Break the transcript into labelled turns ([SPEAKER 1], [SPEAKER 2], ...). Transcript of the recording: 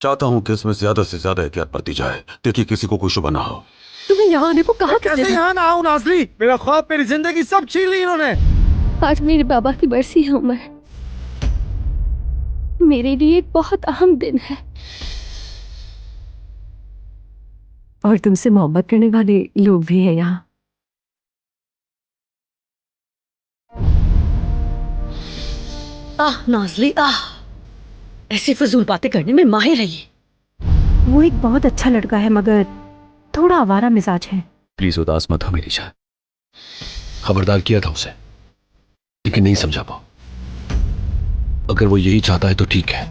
[SPEAKER 1] चाहता हूँ कि इसमें ज्यादा से ज्यादा एहतियात बरती जाए, ताकि किसी को कोई शुबह ना हो।
[SPEAKER 2] तुम्हें यहाँ आने को कहा
[SPEAKER 3] कैसे यहाँ ना आऊं नाज़ली? मेरा ख्वाब, मेरी जिंदगी सब छीन ली इन्होंने।
[SPEAKER 2] आज मेरे बाबा की बरसी है उमर। मेरे लिए एक बहुत अहम दिन है। और तुमसे मोहब्बत करने वाले लोग भी हैं यहाँ।
[SPEAKER 4] नाज़ली ऐसी फजूल बातें करने में माहिर है ये।
[SPEAKER 2] वो एक बहुत अच्छा लड़का है, मगर थोड़ा आवारा मिजाज है।
[SPEAKER 5] प्लीज उदास मत हो मेरी जान। खबरदार किया था उसे, लेकिन नहीं समझा पाओ। अगर वो यही चाहता है तो ठीक है।